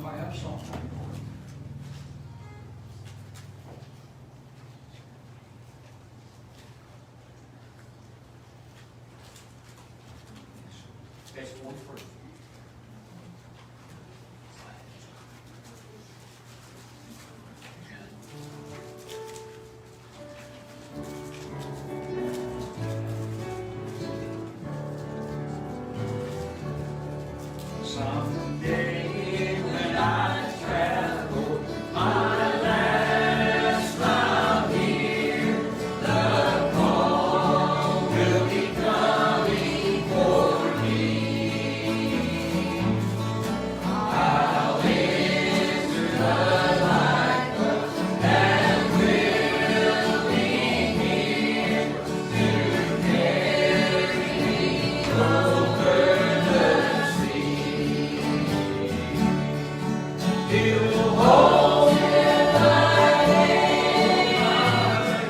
Somebody have a song. Page 43. Someday when I travel my last mile here, the call will be coming for me. I'll enter the light that will be here to carry me over the sea. He'll hold in my hand,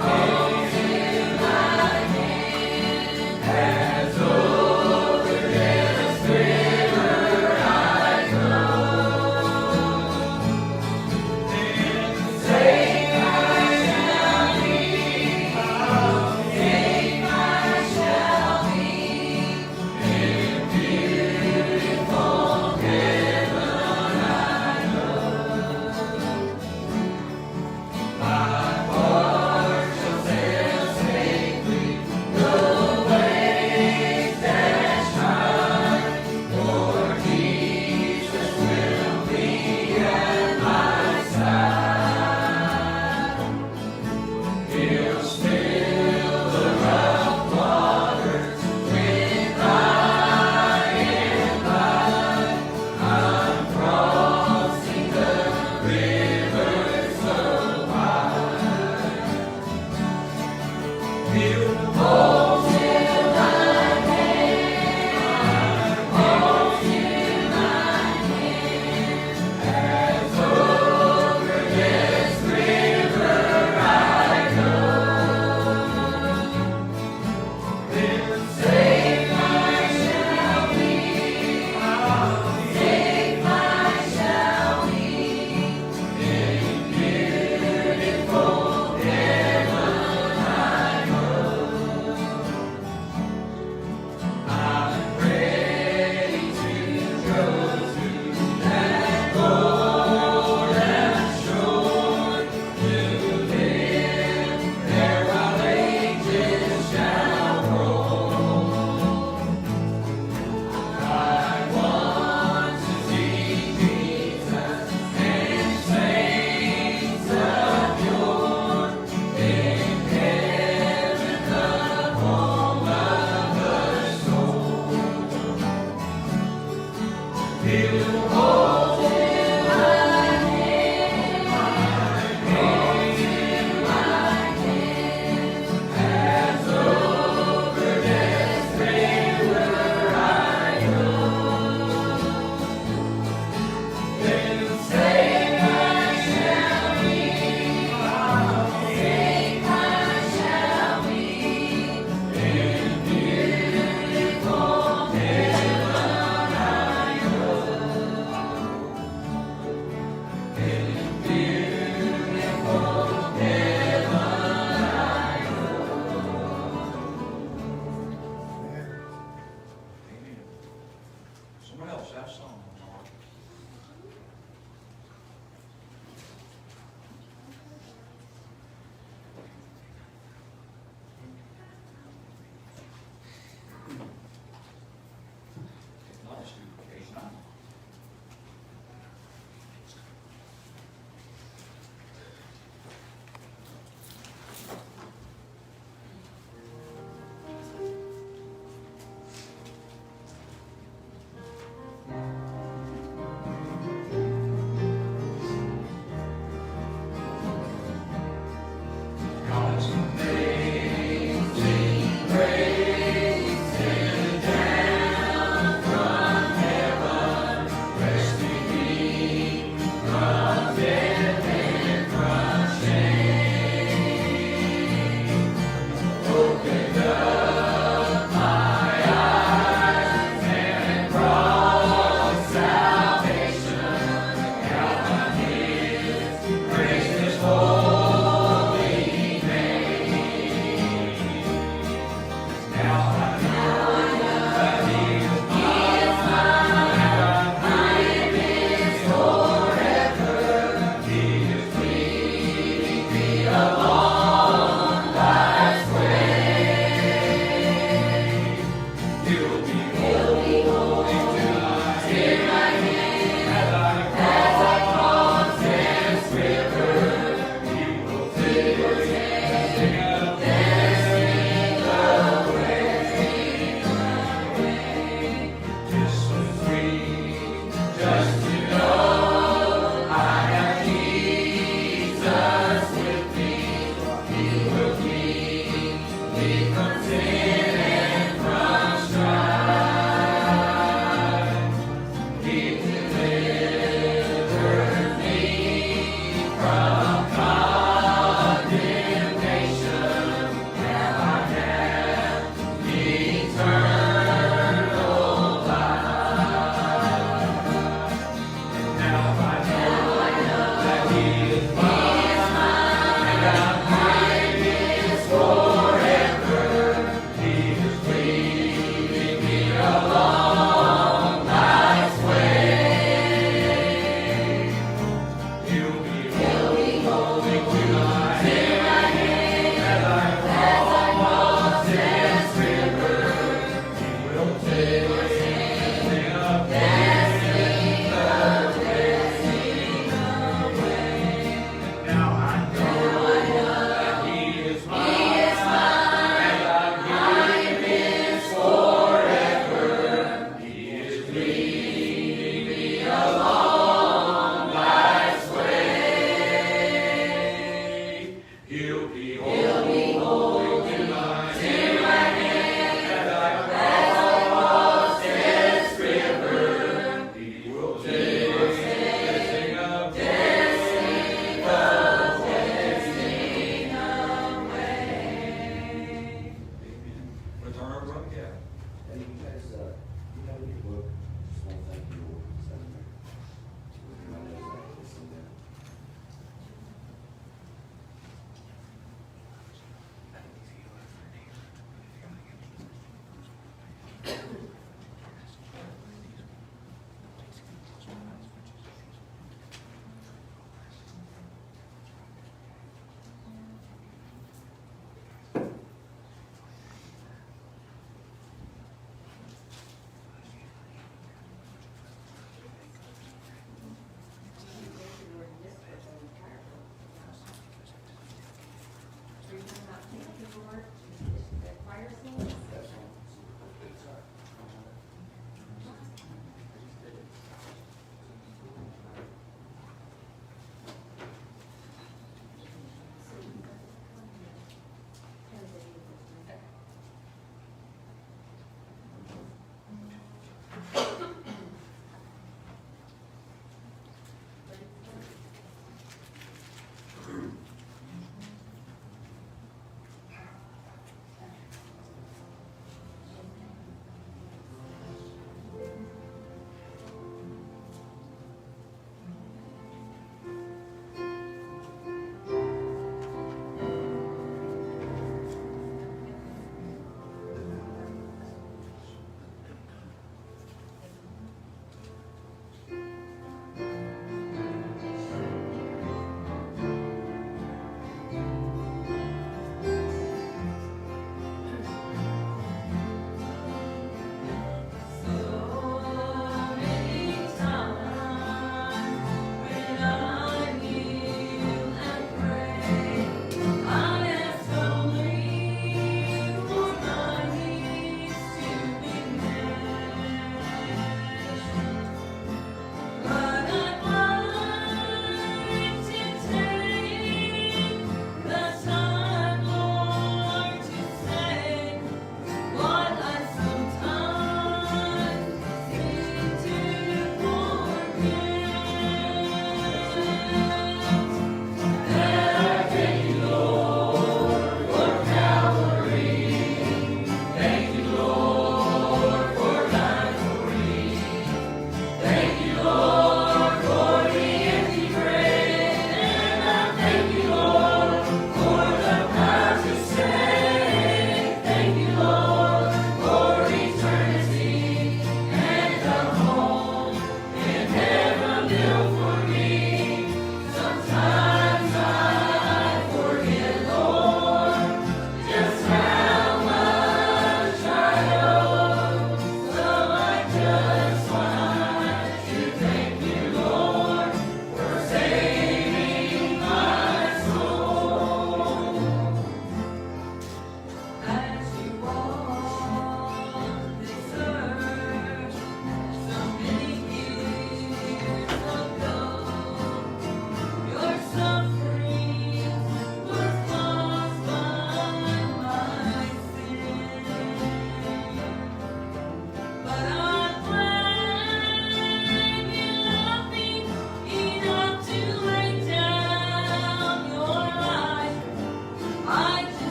hold in my hand, as over this river I go. Then safe I shall be, safe I shall be, in beautiful heaven I know. My heart shall sail safely the waves that shine, for Jesus will be at my side. He'll still the rough waters with by and by. I'm crossing the river so wide. He'll hold in my hand, hold in my hand, as over this river I go. Then safe I shall be, safe I shall be, in beautiful heaven I know. I'm ready to go to that golden shore, to live there while ages shall roll. I want to see Jesus and saints of yore, in heaven the home of the soul. He'll hold in my hand, hold in my hand, as over this river I go. Then safe I shall be, safe I shall be, in beautiful heaven I know.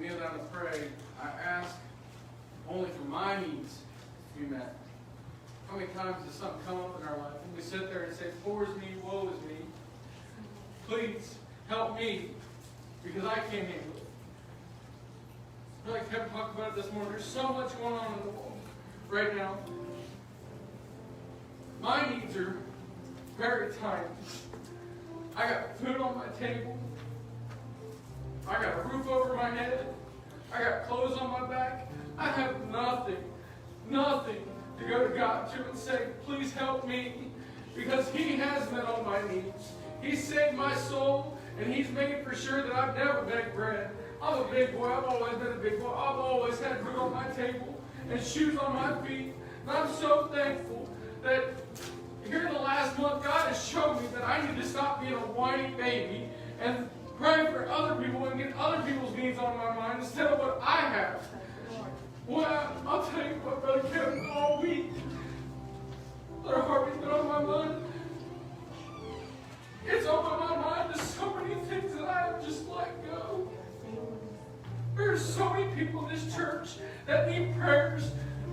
kneel down to pray, I ask only for my needs to be met. How many times does something come up in our life and we sit there and say, "Poor is me, woe is me. Please help me because I can't handle it." Like Kevin talked about it this morning, there's so much going on in the world right now. My needs are very tiny. I got food on my table. I got a roof over my head. I got clothes on my back. I have nothing to go to God to and say, "Please help me," because He has met all my needs. He saved my soul, and He's made for sure that I've never begged bread. I'm a big boy. I've always been a big boy. I've always had food on my table and shoes on my feet. And I'm so thankful that here in the last month, God has shown me that I need to stop being a whiny baby and pray for other people and get other people's needs on my mind instead of what I have. Well, I'll tell you what, Brother Kevin, all week, Brother Harvey's been on my mind. It's on my mind. There's so many things that I have just let go. There's so many people in this church that need prayers,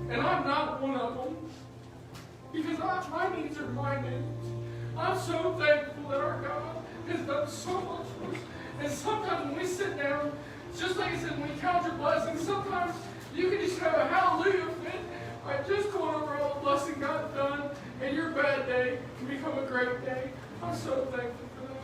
and I'm not one of them. Because my needs are my needs. I'm so thankful that our God has done so much for us. And sometimes when we sit down, just like I said, when we count your blessings, sometimes you can just have a hallelujah fit by just going over all the blessing God's done, and your bad day can become a great day. I'm so thankful for that.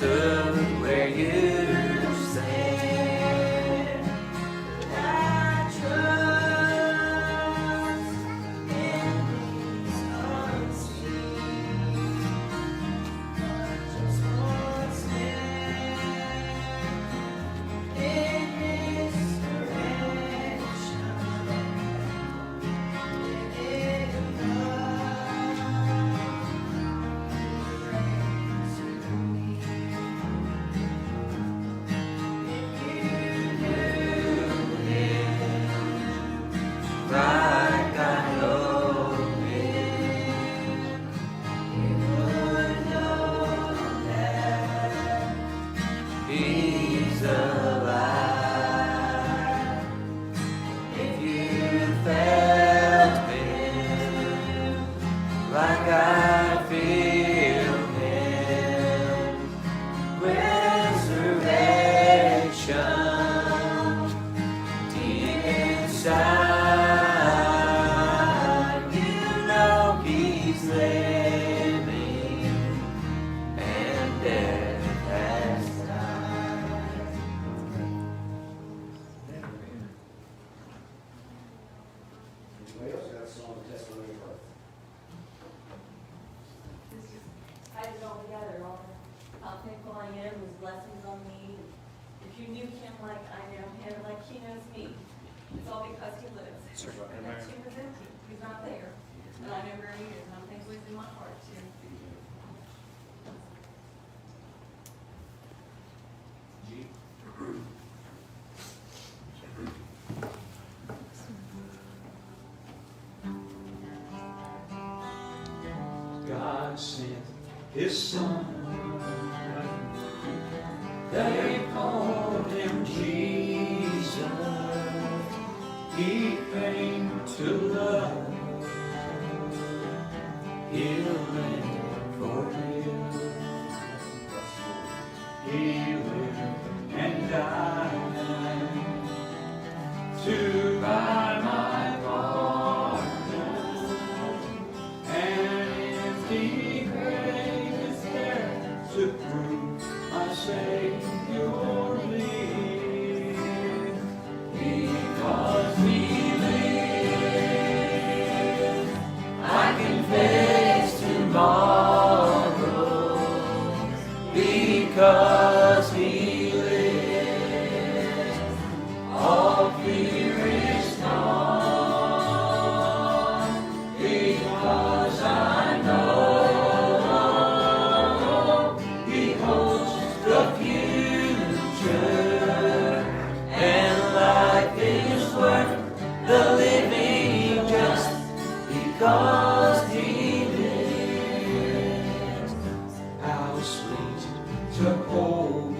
stood where you stand. I trust in these unseen. Just one step in His direction. Like I know him, You would know that he's alive. If you felt him like I feel him, resurrection deep inside, you know he's living and death has died. Anybody else got a song of testimony of birth? Tied it all together, all how thankful I am, his blessings on me. If you knew him like I know him, like he knows me, it's all because he lives. And that tomb is empty, he's not there. And I know where he is, and I'm thankful he's in my heart too. G. God sent His Son. They called Him Jesus. He came to love, heal, and forgive. He lived and died to buy my pardon. An empty grave is there to prove my Savior lives. Because He lives, I can face tomorrow. Because He lives, all fear is gone. Because I know He holds the future, and life is worth the living just because He lives. How sweet to hold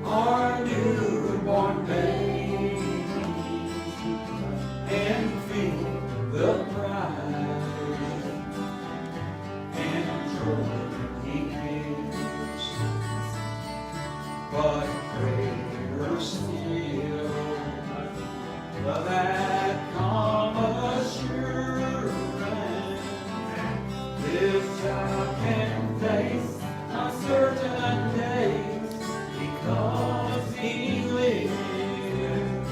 our newborn baby and feel the pride and joy He gives. But greater still, that calm assurance lifts up and face uncertain days. Because He lives,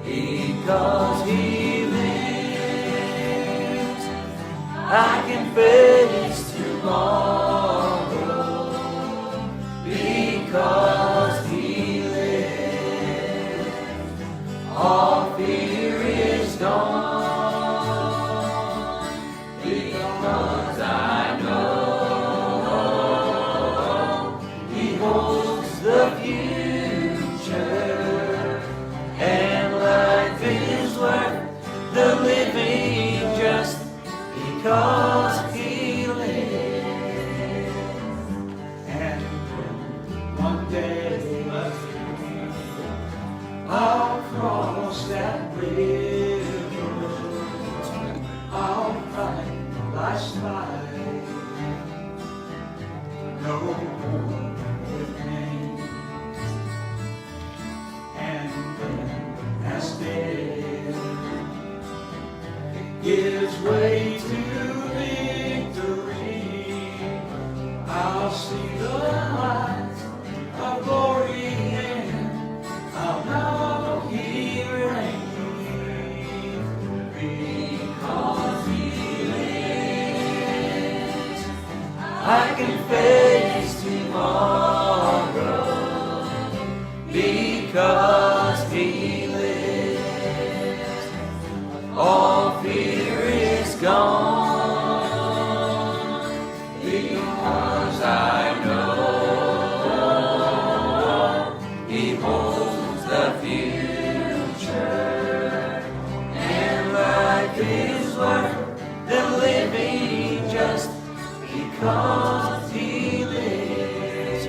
because He lives, I can face tomorrow. Because He lives, all fear is gone. Because I know He holds the future, and life is worth the living just because He lives. And when one day I'll cross that river, I'll fight life's fight, no more with pain. And then as death gives way to victory, I'll I'll see the light of glory and I'll know He reigns because He lives. I can face tomorrow because He lives. All fear is gone because I know He holds the future, and life is worth the living just because He lives.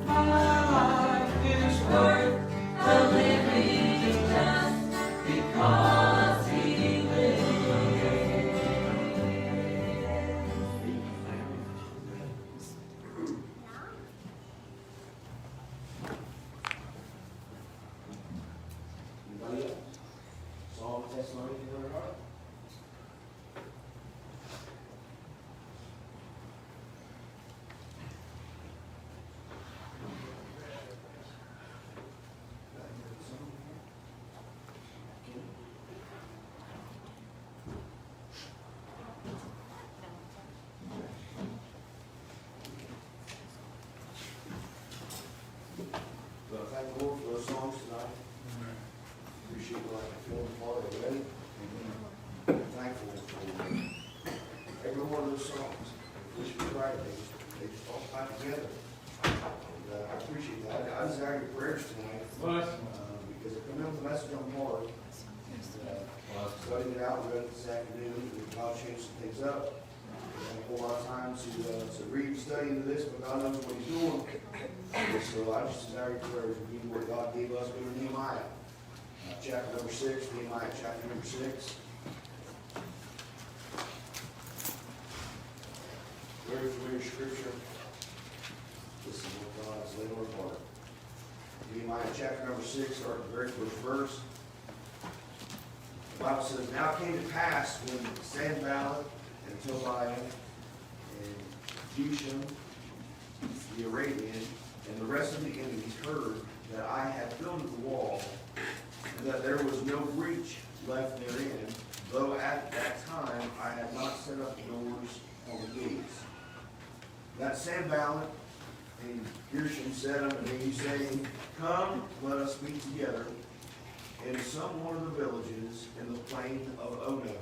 My life is worth the living just because He Anybody else? Song, testimony in their heart? Well, thank the Lord for those songs tonight. Appreciate what I can feel in part already. Thankful for every one of those songs. Wish we were right, they just all tie together. And I appreciate that. I desire your prayers tonight, because it comes with a message on the heart. And studying it out, read it this afternoon, and God changed some things up. And a whole lot of time to read and study into this, but God knows what He's doing. And so I just desire your prayers to be what God gave us in Nehemiah. Chapter number 6, Nehemiah chapter number 6. Very familiar scripture. This is what God has laid on our heart. Nehemiah chapter number 6, start with the very first verse. The Bible says, Now it came to pass when Sanballat and Tobiah and Geshem the Arabian and the rest of the enemies heard that I had builded the wall, and that there was no breach left therein, though at that time I had not set up doors on the gates. That Sanballat and Geshem said unto me, saying, Come, let us meet together in some one of the villages in the plain of Ono.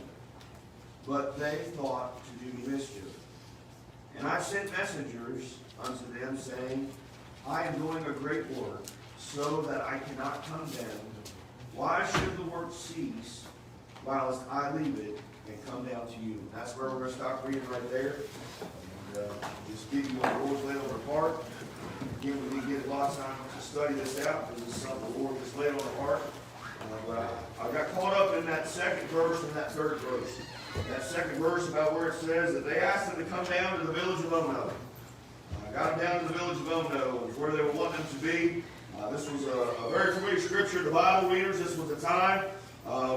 But they thought to do mischief. And I sent messengers unto them, saying, I am doing a great work, so that I cannot come down. Why should the work cease, whilst I leave it and come down to you? That's where we're going to stop reading right there. And just give you what the Lord's laid on our heart. Again, we need to get a lot of time to study this out, because this is something the Lord has laid on our heart. But I got caught up in that second verse and that third verse. That second verse about where it says that they asked them to come down to the village of Ono. I got them down to the village of Ono, where they were wanting them to be. This was a very familiar scripture to Bible readers. This was a time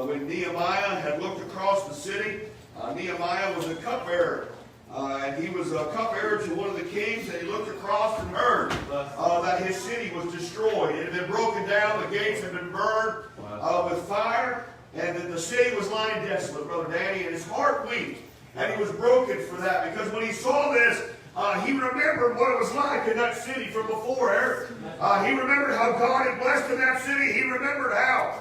when Nehemiah had looked across the city. Nehemiah was a cupbearer. And he was a cupbearer to one of the kings, and he looked across and heard that his city was destroyed. It had been broken down, the gates had been burned with fire, and that the city was lying desolate, Brother Danny, and his heart wept. And he was broken for that, because when he saw this, he remembered what it was like in that city from before, Eric. He remembered how God had blessed in that city. He remembered how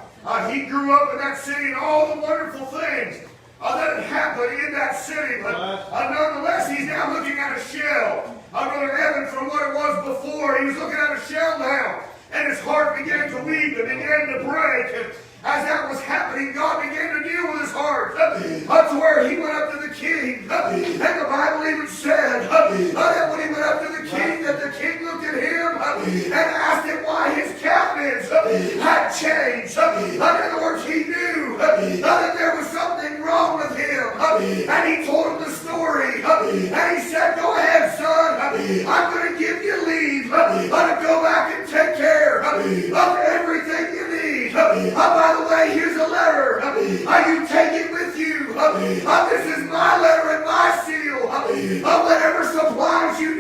he grew up in that city and all the wonderful things that had happened in that city. But nonetheless, he's now looking at a shell. Brother Evan, from what it was before, he was looking at a shell now. And his heart began to weep and began to break. And as that was happening, God began to deal with his heart. Up to where he went up to the king. And the Bible even said that when he went up to the king, that the king looked at him and asked him why his countenance had changed. In other words, he knew that there was something wrong with him. And he told him the story. And he said, Go ahead, son. I'm going to give you leave to go back and take care of everything you need. By the way, here's a letter. You take it with you. This is my letter and my seal. Whatever supplies you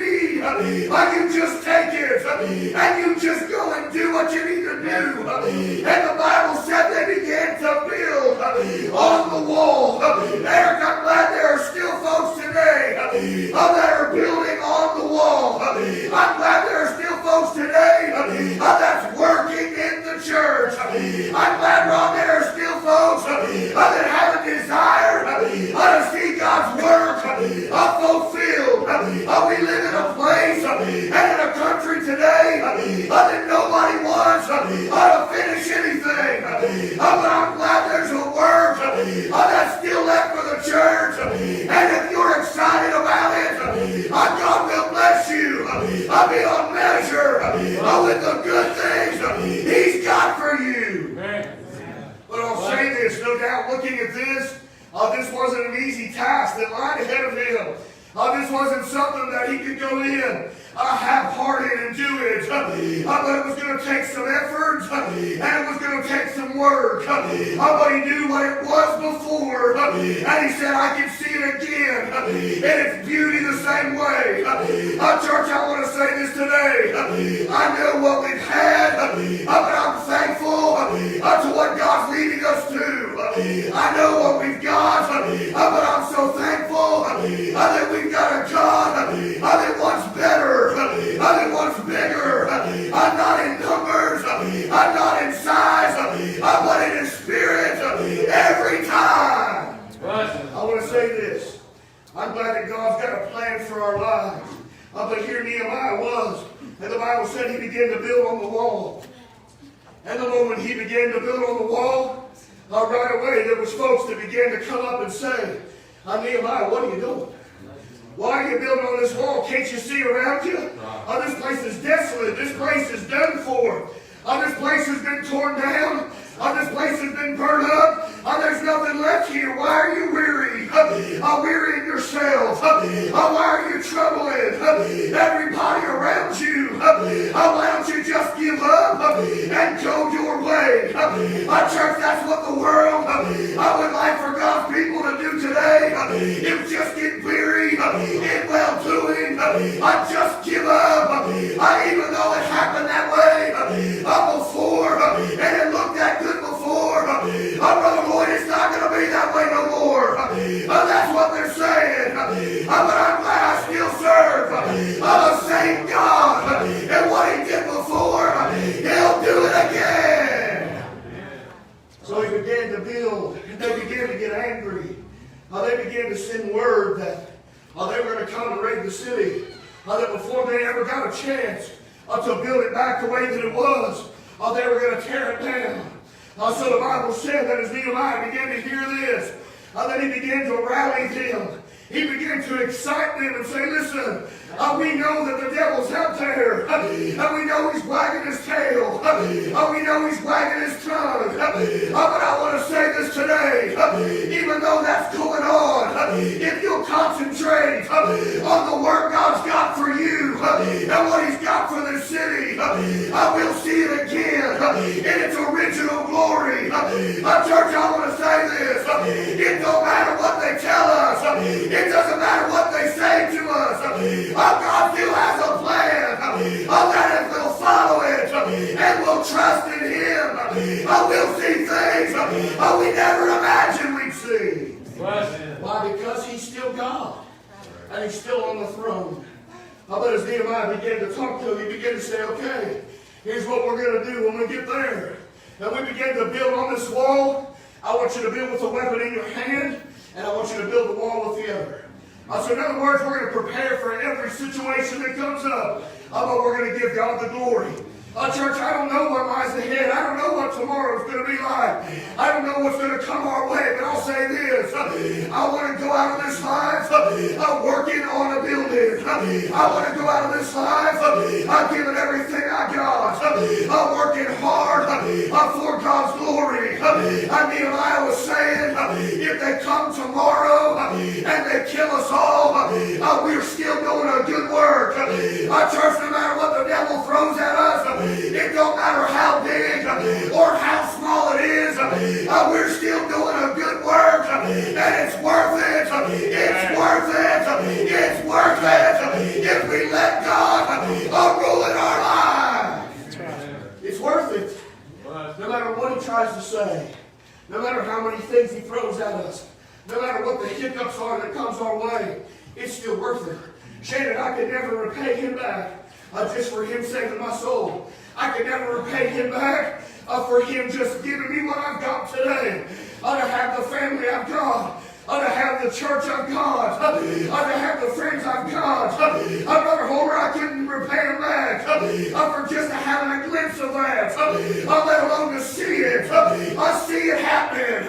And the Bible said they began to build on the wall. Eric, I'm glad there are still folks today that are building on the wall. I'm glad there are still folks today that's working in the church. I'm glad, Ron, there are still folks that have a desire to see God's work fulfilled. We live in a place and in a country today that nobody wants to finish anything. But I'm glad there's a work that's still left for the church. And if you're excited about it, God will bless you beyond measure with the good things He's got for you. But I'll say this, no doubt looking at this, this wasn't an easy task that lied ahead of him. This wasn't something that he could go in half-hearted and do it. But it was going to take some effort and it was going to take some work. But he knew what it was before. And he said, I can see it again. And its beauty the same way. Church, I want to say this today. I know what we've had, but I'm thankful to what God's leading us to. I know what we've got, but I'm so thankful that we've got a God that wants better, that wants bigger, not in numbers, not in size, but in His Spirit every time. I want to say this. I'm glad that God's got a plan for our lives. But here Nehemiah was, and the Bible said he began to build on the wall. And the moment he began to build on the wall, right away there was folks that began to come up and say, Nehemiah, what are you doing? Why are you building on this wall? Can't you see around you? This place is desolate. This place is done for. This place has been torn down. This place has been burned up. There's nothing left here. Why are you weary? Wearying yourself. Why are you troubling everybody around you? Why don't you just give up and go your way? Church, that's what the world would like for God's people to do today. If just get weary in well-doing, just give up. Even though it happened that way before, and it looked that good before, Brother Lloyd, it's not going to be that way no more. That's what they're saying. But I'm glad I still serve the same God. And what He did before, He'll do it again. So he began to build. They began to get angry. They began to send word that they were going to come and raid the city. That before they ever got a chance to build it back the way that it was, they were going to tear it down. So the Bible said that as Nehemiah began to hear this, that he began to rally them. He began to excite them and say, listen, we know that the devil's out there. And we know he's wagging his tail. We know he's wagging his tongue. But I want to say this today. Even though that's going on, if you'll concentrate on the work God's got for you and what He's got for this city, we'll see it again in its original glory. Church, I want to say this. It don't matter what they tell us. It doesn't matter what they say to us. God still has a plan. That if we'll follow it and we'll trust in Him, we'll see things we never imagined we'd see. Why? Because He's still God. And He's still on the throne. But as Nehemiah began to talk to him, he began to say, okay, here's what we're going to do when we get there. And we begin to build on this wall. I want you to build with a weapon in your hand, and I want you to build the wall with the other. So in other words, we're going to prepare for every situation that comes up, but we're going to give God the glory. Church, I don't know what lies ahead. I don't know what tomorrow's going to be like. I don't know what's going to come our way, but I'll say this. I want to go out of this life working on a building. I want to go out of this life giving everything I got. Working hard for God's glory. Nehemiah was saying, if they come tomorrow and they kill us all, we're still doing a good work. Church, no matter what the devil throws at us, it don't matter how big or how small it is, we're still doing a good work, and it's worth it. It's worth it. It's worth it if we let God rule in our lives. It's worth it. tries to say, no matter how many things he throws at us, no matter what the hiccups are that comes our way, it's still worth it. Shannon, I could never repay him back just for him saving my soul. I could never repay him back for him just giving me what I've got today. To have the family I've got. To have the church I've got. To have the friends I've got. Brother Homer, I couldn't repay him back for just having a glimpse of that. Let alone to see it. I see it happening.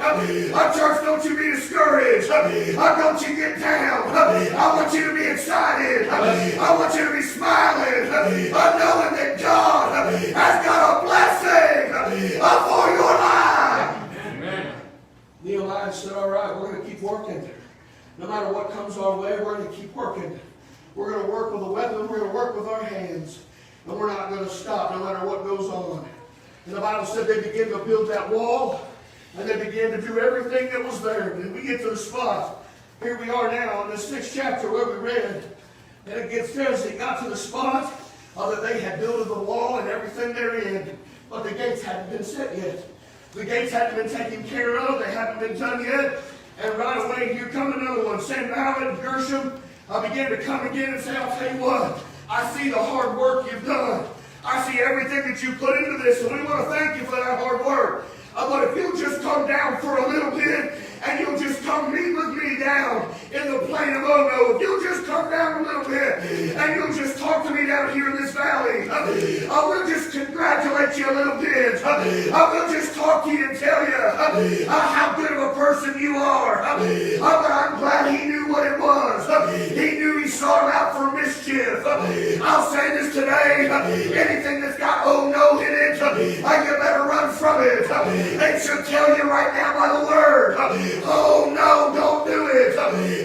Church, don't you be discouraged. Don't you get down. I want you to be excited. I want you to be smiling. Knowing that God has got a blessing for your life. Nehemiah said, all right, we're going to keep working. No matter what comes our way, we're going to keep working. We're going to work with a weapon. We're going to work with our hands. And we're not going to stop no matter what goes on. And the Bible said they began to build that wall. And they began to do everything that was there. And we get to the spot. Here we are now in the 6th chapter where we read. And it says they got to the spot that they had built the wall and everything therein. But the gates hadn't been set yet. The gates hadn't been taken care of. They hadn't been done yet. And right away, here come another one. Sanballat and Gershom began to come again and say, I'll tell you what. I see the hard work you've done. I see everything that you put into this. And we want to thank you for that hard work. But if you'll just come down for a little bit, and you'll just come meet with me down in the plain of Ono. If you'll just come down a little bit, and you'll just talk to me down here in this valley, I will just congratulate you a little bit. I will just talk to you and tell you how good of a person you are. But I'm glad he knew what it was. He knew he sought him out for mischief. I'll say this today, anything that's got Ono in it, you better run from it. It should tell you right now by the word. Oh no, don't do it.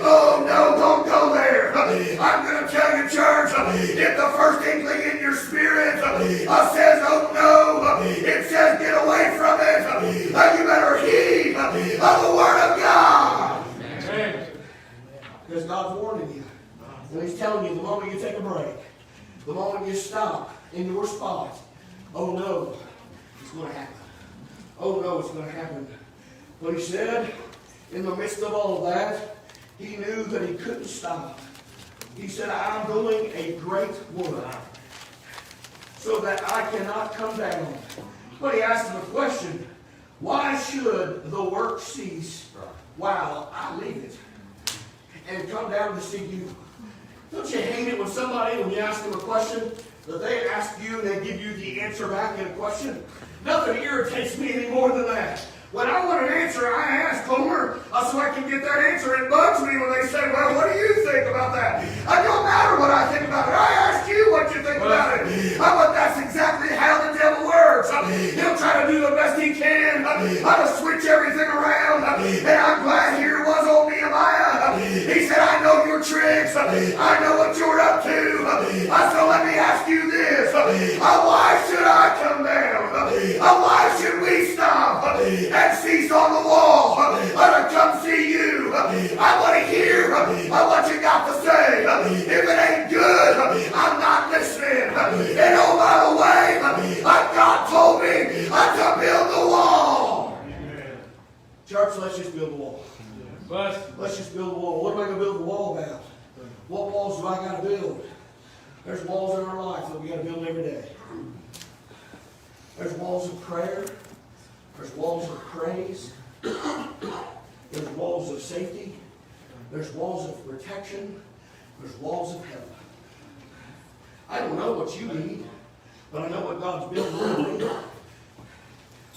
Oh no, don't go there. I'm going to tell you, church, if the first inkling in your spirit says, oh no, it says get away from it, you better heed the word of God. Because God's warning you. And He's telling you the moment you take a break, the moment you stop in your spot, oh no, it's going to happen. Oh no, it's going to happen. But He said, in the midst of all of that, He knew that He couldn't stop. He said, I'm doing a great work so that I cannot come down. But He asked him a question. Why should the work cease while I leave it and come down to see you? Don't you hate it when somebody, when you ask them a question, that they ask you and they give you the answer back in a question? Nothing irritates me any more than that. When I want an answer, I ask Homer so I can get that answer. It bugs me when they say, well, what do you think about that? It don't matter what I think about it. I ask you what you think about it. But that's exactly how the devil works. He'll try to do the best he can to switch everything around. And I'm glad here was old Nehemiah. He said, I know your tricks. I know what you're up to. So let me ask you this. Why should I come down? Why should we stop and cease on the wall to come see you? I want to hear what you got to say. If it ain't good, I'm not listening. And oh, by the way, God told me to build the wall. Church, let's just build the wall. Let's just build the wall. What am I going to build the wall about? What walls do I got to build? There's walls in our life that we got to build every day. There's walls of prayer. There's walls of praise. There's walls of safety. There's walls of protection. There's walls of help. I don't know what you need, but I know what God's building around me.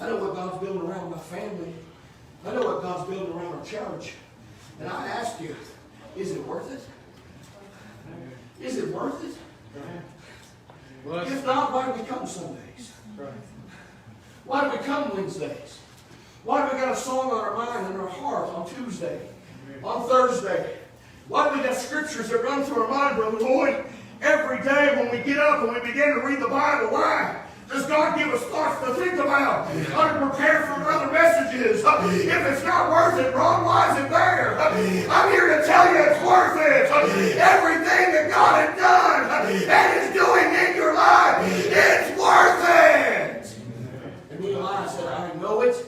I know what God's building around my family. I know what God's building around our church. And I ask you, is it worth it? Is it worth it? If not, why do we come Sundays? Why do we come Wednesdays? Why do we got a song on our mind and our heart on Tuesday, on Thursday? Why do we got scriptures that run through our mind, Brother Lloyd, every day when we get up and we begin to read the Bible? Why? Does God give us thoughts to think about, to prepare for other messages? If it's not worth it, Ron, why is it there? I'm here to tell you it's worth it. Everything that God has done and is doing in your life, it's worth it. And Nehemiah said, I know it.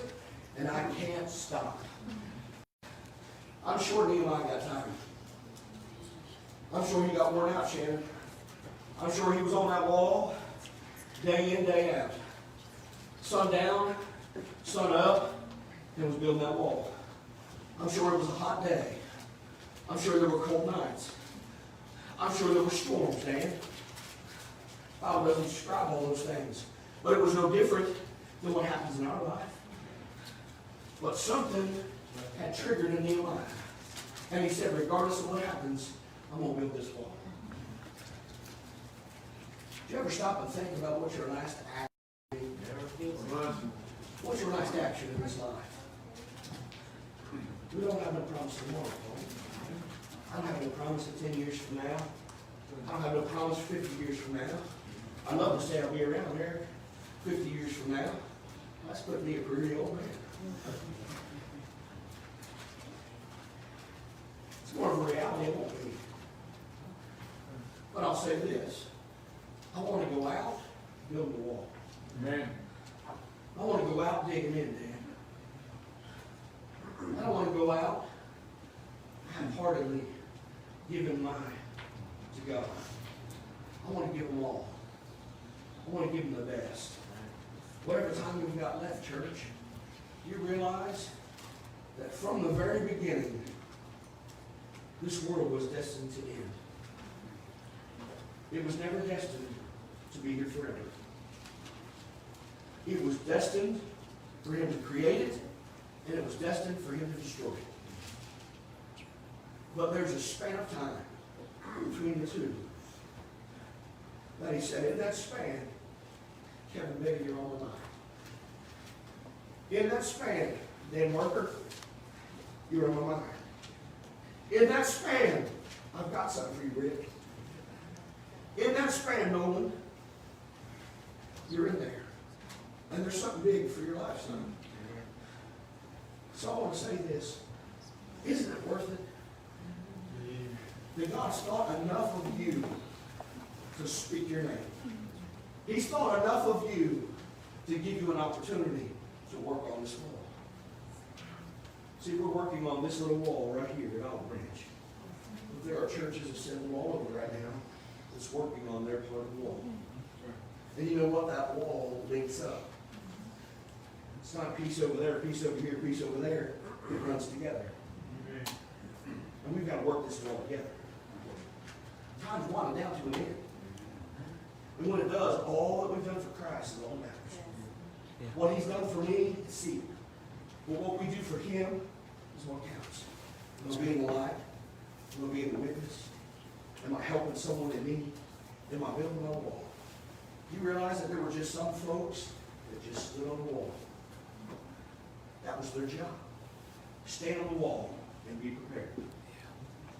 got worn out, Shannon. I'm sure he was on that wall day in, day out. Sun down, sun up, and was building that wall. I'm sure it was a hot day. I'm sure there were cold nights. I'm sure there were storms, Dan. The Bible doesn't describe all those things. But it was no different than what happens in our life. But something had triggered in Nehemiah. And he said, regardless of what happens, I'm going to build this wall. Did you ever stop and think about what your last act is? What's your last action in this life? We don't have no promise tomorrow, Paul. I don't have no promise in 10 years from now. I don't have no promise 50 years from now. I'd love to say I'll be around there 50 years from now. That's putting me a pretty old man. It's more of a reality, it won't be. But I'll say this. I want to go out, build the wall. Amen. I want to go out digging in, Dan. I don't want to go out half-heartedly giving mine to God. I want to give them all. I want to give them the best. Whatever time we've got left, church, you realize that from the very beginning, this world was destined to end. It was never destined to be here forever. It was destined for him to create it, and it was destined for him to destroy it. But there's a span of time between the two that he said, in that span, Kevin, baby, you're on my mind. In that span, Dan Marker, you're on my mind. In that span, I've got something for you, Rick. In that span, Nolan, you're in there. And there's something big for your life, son. So I want to say this. Isn't it worth it? That God's thought enough of you to speak your name. He's thought enough of you to give you an opportunity to work on this wall. See, we're working on this little wall right here at Olive Branch. But there are churches assembled all over right now that's working on their part of the wall. And you know what? That wall links up. It's not a piece over there, a piece over here, a piece over there. It runs together. And we've got to work this wall together. Time's winding down to an end. And when it does, all that we've done for Christ is all that matters. What he's done for me is secret. But what we do for him is what counts. Am I being the light? Am I being the witness? Am I helping someone in need? Am I building my wall? You realize that there were just some folks that just stood on the wall. That was their job. Stand on the wall and be prepared.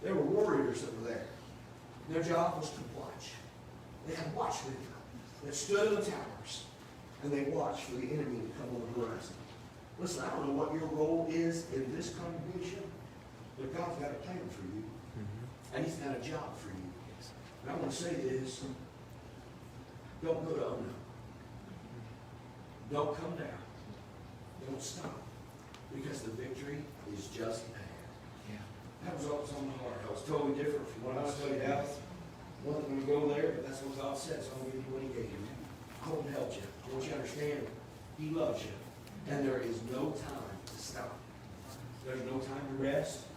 There were warriors that were there. Their job was to watch. They had watchmen that stood in the towers and they watched for the enemy to come on the horizon. Listen, I don't know what your role is in this congregation, but God's got a plan for you. And he's got a job for you. And I want to say this. Don't go to unknown. Don't come down. Don't stop. Because the victory is just ahead. That was what was on my heart. I was totally different from what I studied out. Wasn't going to go there, but that's what God said, so I'm going to give you what he gave you. I want to help you. I want you to understand he loves you. And there is no time to stop. There's no time to rest.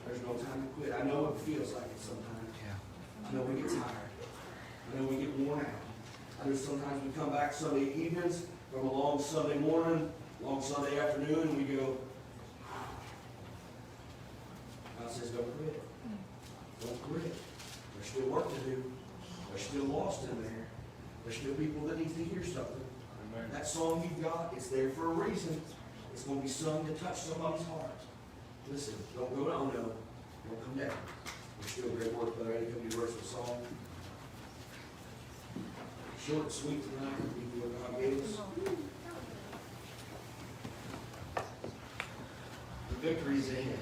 There's no time to quit. I know it feels like it sometimes. I know we get tired. I know we get worn out. I know sometimes we come back Sunday evenings from a long Sunday morning, long Sunday afternoon, and we go, God says, don't quit. Don't quit. There's still work to do. There's still lost in there. There's still people that need to hear something. Amen. That song you've got, it's there for a reason. It's going to be sung to touch somebody's heart. Listen, don't go down, no. Don't come down. There's still great work, but I come to the words of the song. Short and sweet tonight. We do what God gave us. The victory's ahead.